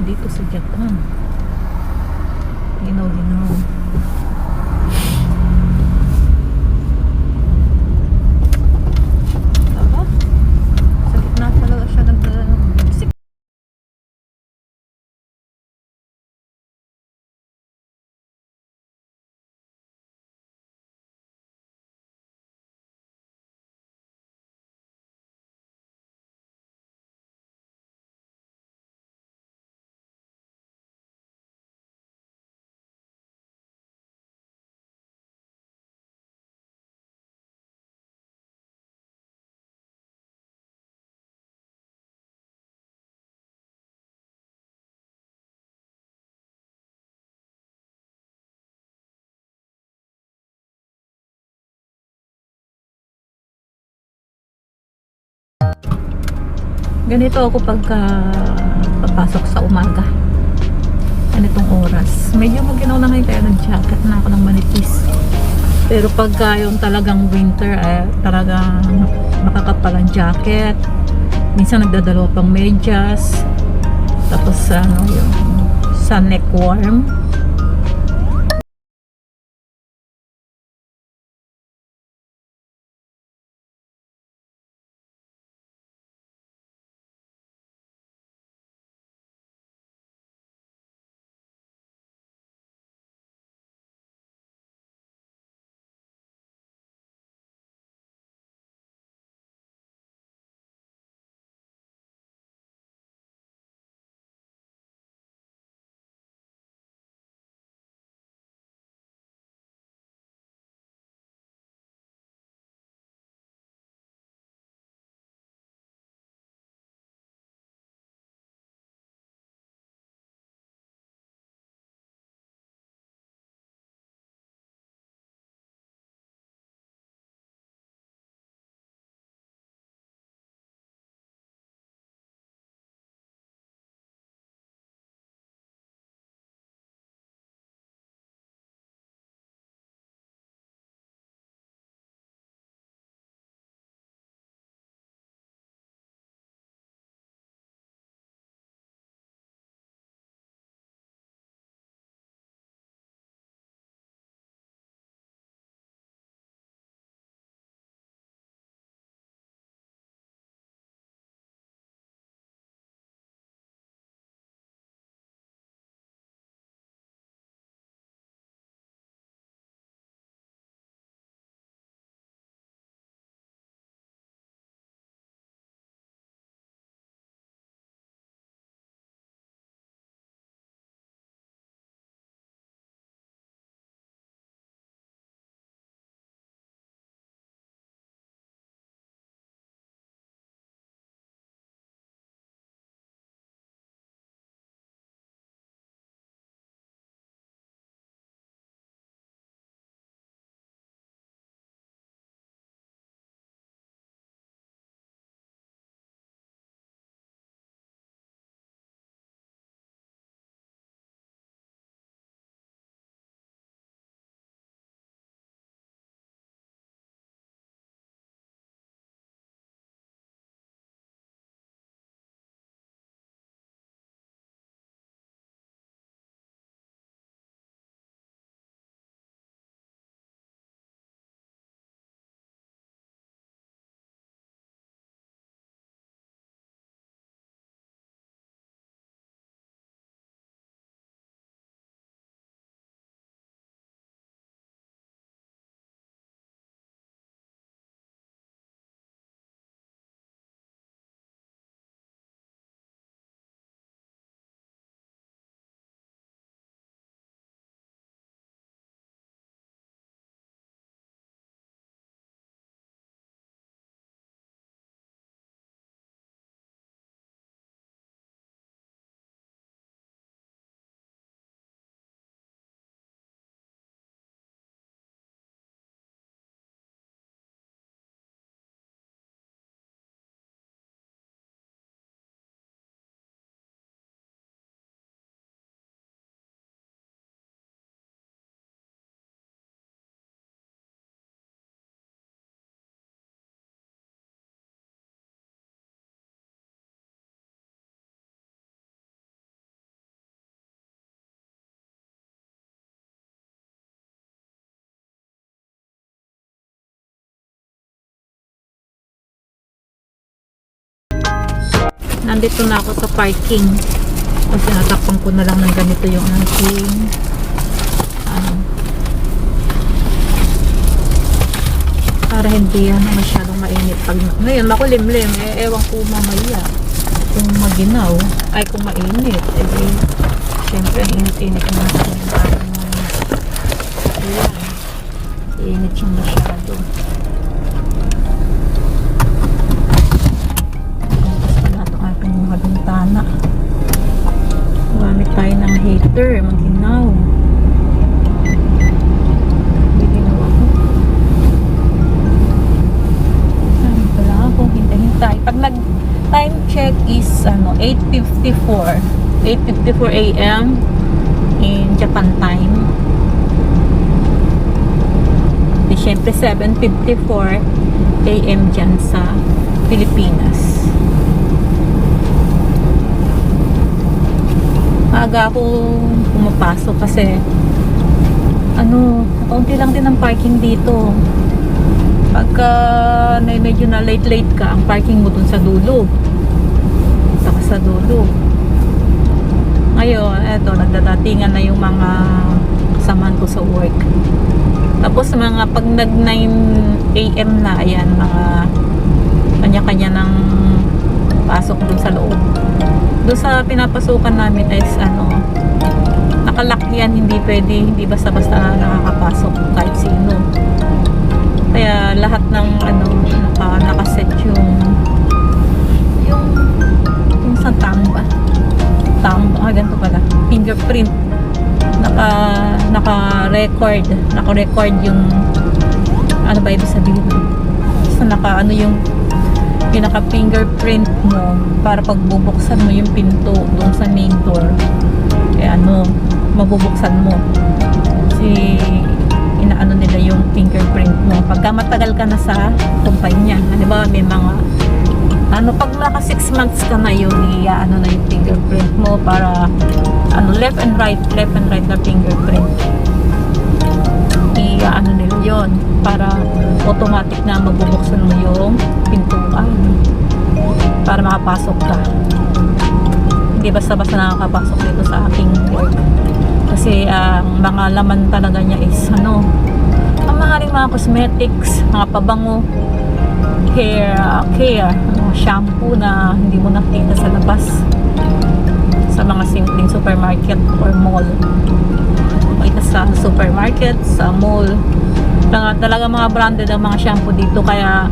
dito sa Japan. Linaw-linaw. Aba, sa gitna talaga siya nag-bigsik. Ganito ako pagka papasok sa umaga. Ganitong oras. Medyo maginaw na ngayon kaya nag-jacket na ako ng manipis. Pero pagka yung talagang winter, talagang makakapalang jacket. Minsan nagdadalawa pang medyas. Tapos ano yung sa neck warm. nandito na ako sa parking. Kasi natakpan ko na lang ng ganito yung aking para hindi yan masyadong mainit. Pag ngayon makulimlim, ewan ko mamaya kung maginaw ay kung mainit, syempre ang init-init na sa ayan, init yung masyado. Tapos pala itong ating mga bintana, gamit tayo ng heater, maginaw. Pag nag time check is 8:54 a.m. in Japan time. Di syempre 7:54 a.m. dyan sa Pilipinas. Maaga ako pumapasok kasi kaunti lang din ang parking dito. Pagka medyo na late ka, ang parking mo dun sa dulo. Saka sa dulo. Ngayon, eto, nagdadatingan na yung mga kasamahan ko sa work. Tapos mga pag nag 9 a.m. na, ayan, mga kanya-kanya ng pasok dun sa loob. Dun sa pinapasukan namin is nakalock yan, hindi basta-basta nakakapasok kahit sino. Kaya lahat ng nakaset yung sa ganito pala, fingerprint, naka-record yung ano ba ibig sabihin, so yung pinaka-fingerprint mo para pagbubuksan mo yung pinto doon sa main door, kaya mabubuksan mo si inaano nila yung fingerprint mo pagka matagal ka na sa kumpanya. Halimbawa may mga pag naka 6 months ka na yun, na yung fingerprint mo para left and right na fingerprint, nila yun para automatic na mabubuksan mo yung pintuan para makapasok ka. Hindi basta-basta nakakapasok dito sa aking work. Kasi ang mga laman talaga niya is ang mahaling mga cosmetics, mga pabango, hair care, shampoo na hindi mo nakita sa labas sa mga simpleng supermarket or mall. Makita sa supermarket, sa mall, talaga mga branded ang mga shampoo dito. Kaya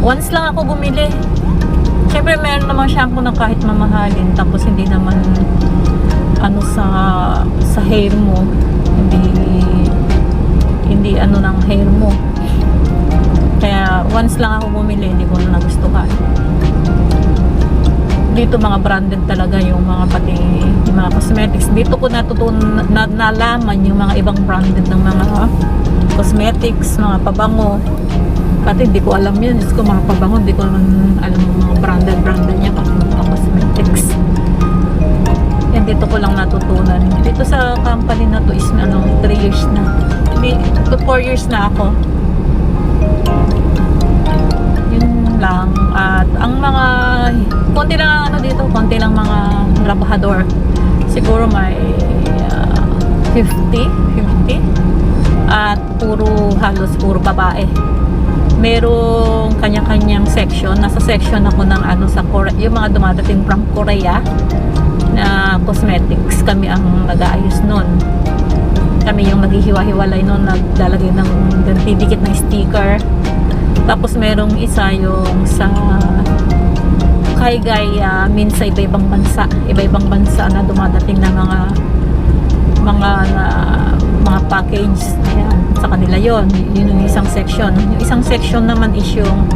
once lang ako bumili. Syempre meron namang shampoo na kahit mamahalin, tapos hindi naman sa hair mo, hindi ng hair mo. Kaya once lang ako bumili, hindi ko na nagustuhan. Dito mga branded talaga yung pati yung mga cosmetics. Dito ko nalaman yung mga ibang branded ng mga cosmetics, mga pabango. Pati hindi ko alam yun. Diyos ko, mga pabango, hindi ko naman alam yung mga branded niya, pati mga cosmetics. Yan, dito ko lang natutunan. Dito sa company na to is 3 years na. Hindi, 4 years na ako. Yun lang. At ang mga konti lang konti lang mga trabahador. Siguro may 50. At halos puro babae. Merong kanya-kanyang section. Nasa section ako ng sa Korea, yung mga dumadating from Korea na cosmetics. Kami ang nag-aayos nun. Kami yung naghihiwa-hiwalay nun, naglalagay ng didikit ng sticker. Tapos merong isa yung sa Kaigay, sa iba-ibang bansa na dumadating na mga package. Ayan, sa kanila yon. Yun yung isang section. Yung isang section naman is yung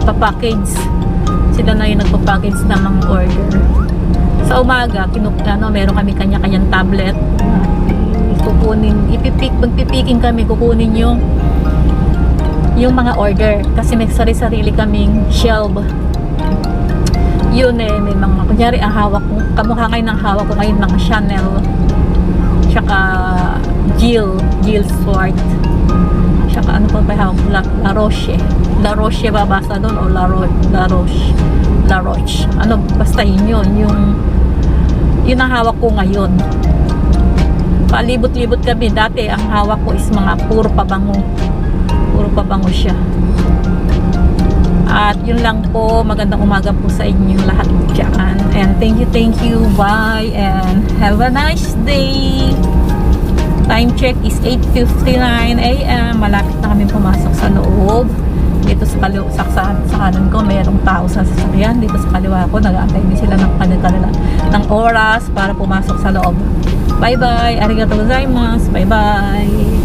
nagpa-package. Sila na yung nagpa-package ng mga order. Sa umaga, meron kami kanya-kanyang tablet. Magpipiking kami, kukunin yung mga order. Kasi may sarili kaming shelf. Yun may mga, kunyari ang hawak ko, kamukha ngayon ng hawak ko ngayon, mga Chanel, tsaka Jill Swart, Tsaka ano pa ba hawak? La Roche. La Roche babasa doon o La Roche. La Roche. Ano, basta yun. Yun ang hawak ko ngayon. Palibot-libot kami. Dati ang hawak ko is mga puro pabango. Puro pabango siya. At yun lang po. Magandang umaga po sa inyong lahat dyan. And thank you. Bye. And have a nice day. Time check is 8:59 a.m. Malapit na kami pumasok sa loob. Dito sa kanan ko, mayroong tao sa sasakyan. Dito sa kaliwa ko, nag-aantay din sila ng oras para pumasok sa loob. Bye-bye. Arigatou gozaimasu. Bye-bye.